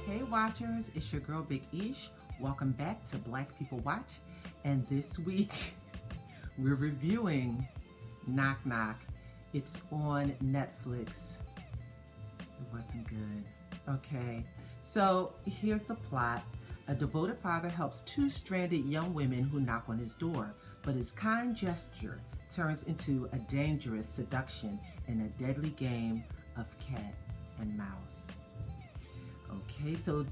Hey watchers, it's your girl Big Ish. Welcome back to Black People Watch. And this week we're reviewing Knock Knock. It's on Netflix. It wasn't good. Okay, so here's the plot. A devoted father helps two stranded young women who knock on his door, but his kind gesture turns into a dangerous seduction in a deadly game of cat and mouse. Okay, so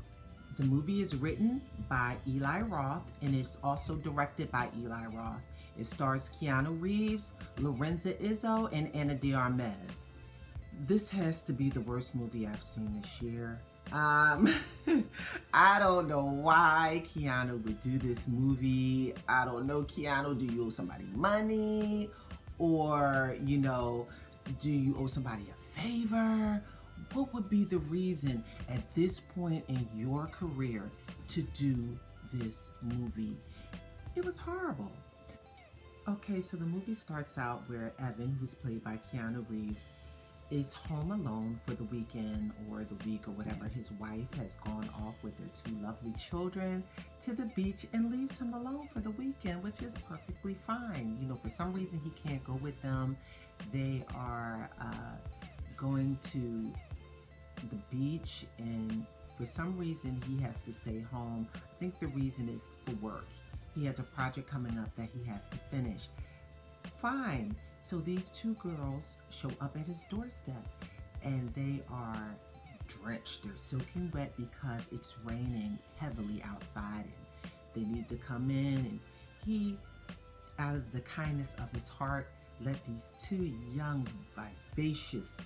the movie is written by Eli Roth and it's also directed by Eli Roth. It stars Keanu Reeves, Lorenza Izzo, and Ana de Armas. This has to be the worst movie I've seen this year. I don't know why Keanu would do this movie. I don't know, Keanu, do you owe somebody money? Or, do you owe somebody a favor? What would be the reason at this point in your career to do this movie? It was horrible. Okay, so the movie starts out where Evan, who's played by Keanu Reeves, is home alone for the weekend or the week or whatever. His wife has gone off with their two lovely children to the beach and leaves him alone for the weekend, which is perfectly fine. For some reason he can't go with them. They are going to the beach, and for some reason he has to stay home. I think the reason is for work. He has a project coming up that he has to finish. Fine. So these two girls show up at his doorstep and they are drenched. They're soaking wet because it's raining heavily outside and they need to come in, and he, out of the kindness of his heart, let these two young, vivacious,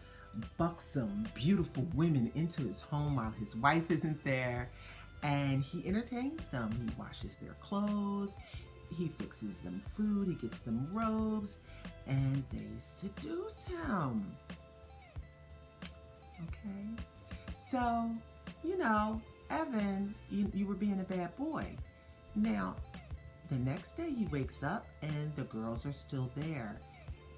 buxom, beautiful women into his home while his wife isn't there, and he entertains them. He washes their clothes, he fixes them food, he gets them robes, and they seduce him. Okay, so Evan, you were being a bad boy. Now the next day he wakes up and the girls are still there,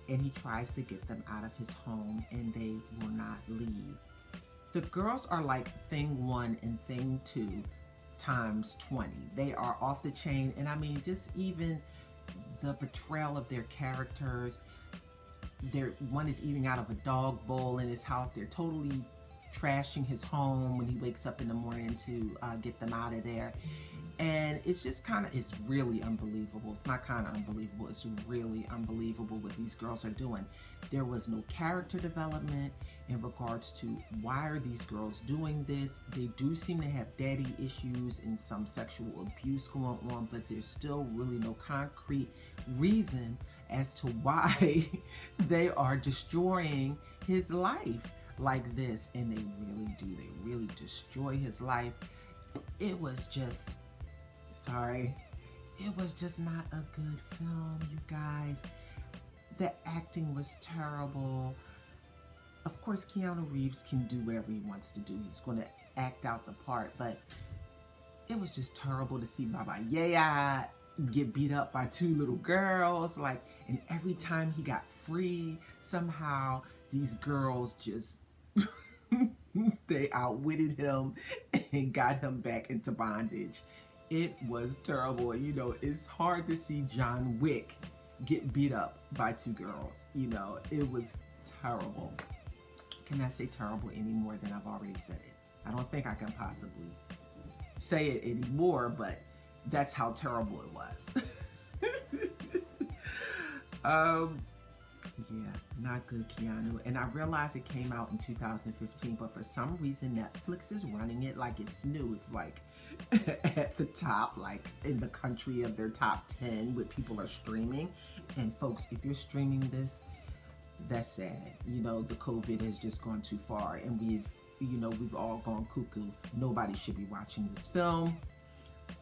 and he tries to get them out of his home and they will not leave. The girls are like thing 1 and thing 2 times 20. They are off the chain, and I mean, just even the portrayal of their characters. One is eating out of a dog bowl in his house. They're totally trashing his home when he wakes up in the morning to get them out of there. And it's just it's really unbelievable. It's not kind of unbelievable. It's really unbelievable what these girls are doing. There was no character development in regards to why are these girls doing this. They do seem to have daddy issues and some sexual abuse going on, but there's still really no concrete reason as to why they are destroying his life like this. And they really do. They really destroy his life. It was just... it was just not a good film, you guys. The acting was terrible. Of course, Keanu Reeves can do whatever he wants to do. He's going to act out the part, but it was just terrible to see Baba Yaya get beat up by two little girls. And every time he got free, somehow these girls just... they outwitted him and got him back into bondage. It was terrible. It's hard to see John Wick get beat up by two girls. It was terrible. Can I say terrible any more than I've already said it? I don't think I can possibly say it anymore, but that's how terrible it was. Yeah, not good, Keanu. And I realized it came out in 2015, but for some reason Netflix is running it like it's new. It's like at the top, like in the country of their top 10 what people are streaming. And folks, if you're streaming this, that's sad. The COVID has just gone too far, and we've all gone cuckoo. Nobody should be watching this film.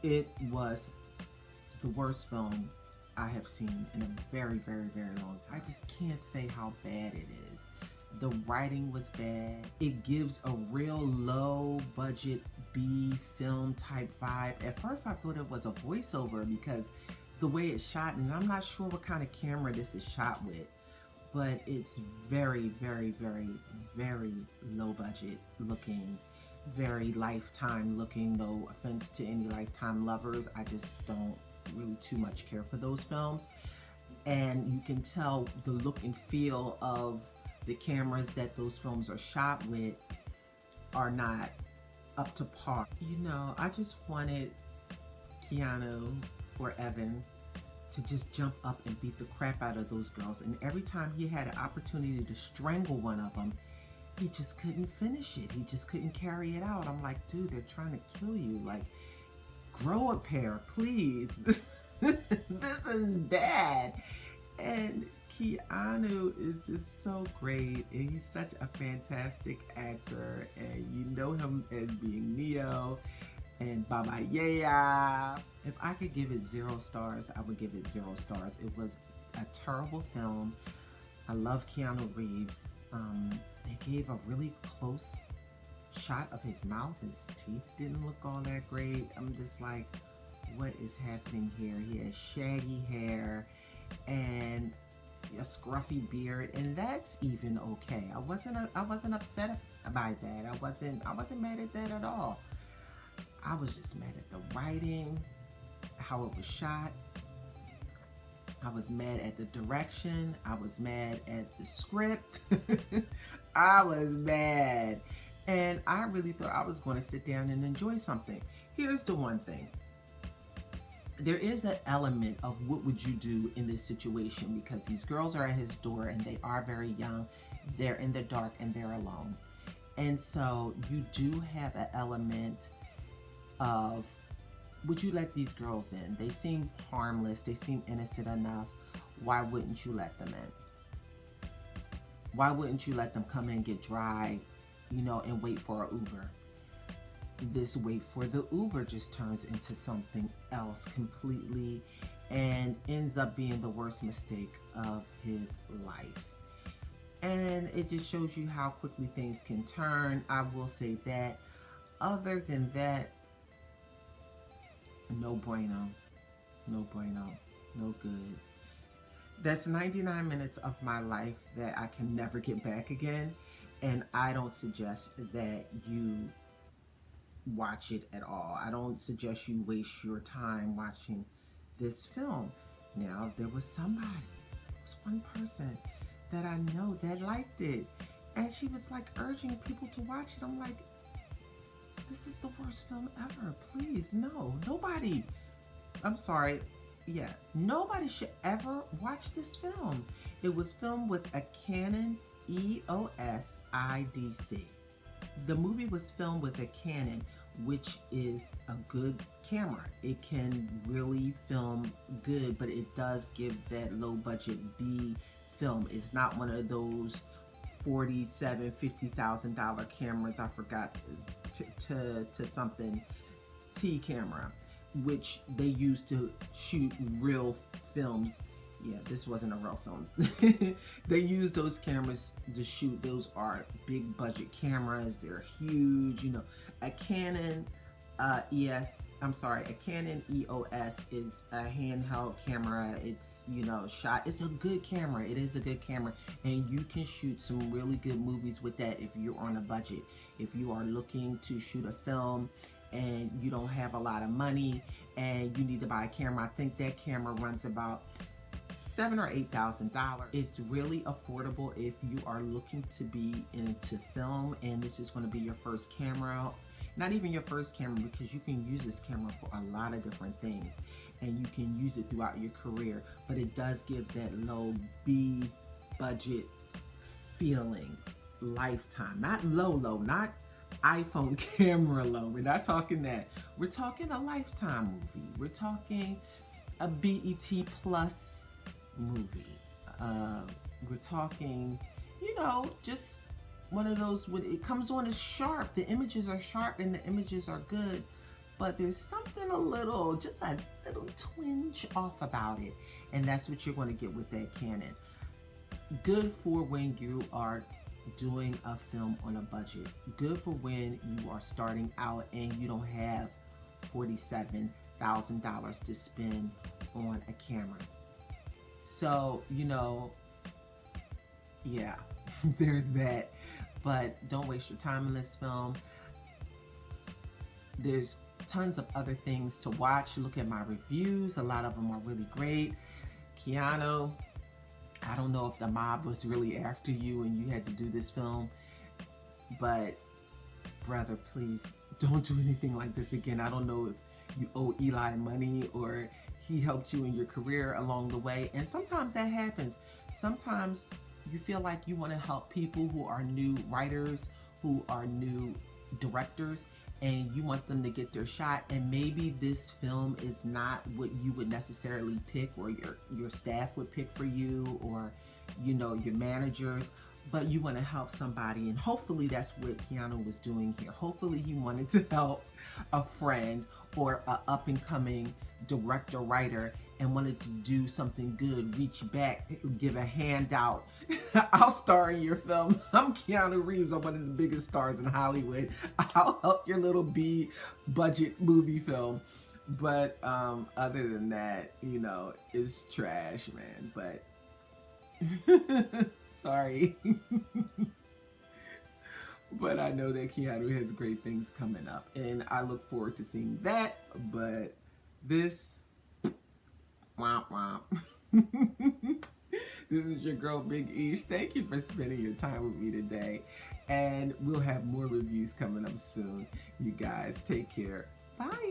It was the worst film I have seen in a very, very, very long time. I just can't say how bad it is. The writing was bad. It gives a real low budget B film type vibe. At first I thought it was a voiceover because the way it's shot, and I'm not sure what kind of camera this is shot with, but it's very, very, very, very low budget looking. very Lifetime looking. No offense to any Lifetime lovers, I just don't really too much care for those films. And you can tell the look and feel of the cameras that those films are shot with are not up to par. You know, I just wanted Keanu or Evan to just jump up and beat the crap out of those girls. And every time he had an opportunity to strangle one of them, he just couldn't finish it. He just couldn't carry it out. I'm like, dude, they're trying to kill you. Like, grow a pair, please. This is bad. And Keanu is just so great, and he's such a fantastic actor, and you know him as being Neo and Baba Yaya. If I could give it 0 stars, I would give it 0 stars. It was a terrible film. I love Keanu Reeves. They gave a really close shot of his mouth. His teeth didn't look all that great. I'm just like, what is happening here? He has shaggy hair and a scruffy beard, and that's even okay. I wasn't upset by that. I wasn't mad at that at all. I was just mad at the writing, how it was shot. I was mad at the direction. I was mad at the script. I was mad. And I really thought I was going to sit down and enjoy something. Here's the one thing. There is an element of what would you do in this situation, because these girls are at his door and they are very young. They're in the dark and they're alone. And so you do have an element of, would you let these girls in? They seem harmless. They seem innocent enough. Why wouldn't you let them in? Why wouldn't you let them come in, get dry, you know, and wait for an Uber? This wait for the Uber just turns into something else completely and ends up being the worst mistake of his life. And it just shows you how quickly things can turn. I will say that. Other than that, no bueno. No bueno. No good. That's 99 minutes of my life that I can never get back again. And I don't suggest that you watch it at all. I don't suggest you waste your time watching this film. Now, there was somebody, there was one person that I know that liked it. And she was like urging people to watch it. I'm like, this is the worst film ever. Please, no. Nobody, I'm sorry. Yeah, nobody should ever watch this film. It was filmed with a Canon EOS IDC. The movie was filmed with a Canon, which is a good camera. It can really film good, but it does give that low budget B film. It's not one of those $47,000, $50,000 cameras. I forgot to something T camera, which they use to shoot real films. Yeah, this wasn't a real film. They use those cameras to shoot. Those are big budget cameras. They're huge. You know, a Canon a Canon EOS is a handheld camera. It's, you know, shot. It's a good camera. It is a good camera, and you can shoot some really good movies with that if you're on a budget. If you are looking to shoot a film and you don't have a lot of money and you need to buy a camera, I think that camera runs about $7,000 or $8,000. It's really affordable if you are looking to be into film and this is going to be your first camera. Not even your first camera, because you can use this camera for a lot of different things and you can use it throughout your career, but it does give that low B budget feeling. Lifetime, not low, not iPhone camera low. We're not talking that. We're talking a Lifetime movie. We're talking a BET Plus movie. We're talking, you know, just one of those when it comes on as sharp. The images are sharp and the images are good, but there's something a little, just a little twinge off about it, and that's what you're going to get with that Canon. Good for when you are doing a film on a budget. Good for when you are starting out and you don't have $47,000 to spend on a camera. So, you know, yeah, there's that. But don't waste your time in this film. There's tons of other things to watch. Look at my reviews. A lot of them are really great. Keanu, I don't know if the mob was really after you and you had to do this film, but brother, please don't do anything like this again. I don't know if you owe Eli money or he helped you in your career along the way. And sometimes that happens. Sometimes you feel like you want to help people who are new writers, who are new directors, and you want them to get their shot. And maybe this film is not what you would necessarily pick, or your staff would pick for you, or you know, your managers, but you want to help somebody. And hopefully that's what Keanu was doing here. Hopefully he wanted to help a friend or a up-and-coming director, writer, and wanted to do something good, reach back, give a handout. I'll star in your film. I'm Keanu Reeves. I'm one of the biggest stars in Hollywood. I'll help your little B budget movie film. But other than that, you know, it's trash, man. But sorry. But I know that Keanu has great things coming up, and I look forward to seeing that. But this, womp womp. This is your girl, Big Ish. Thank you for spending your time with me today, and we'll have more reviews coming up soon. You guys take care. Bye.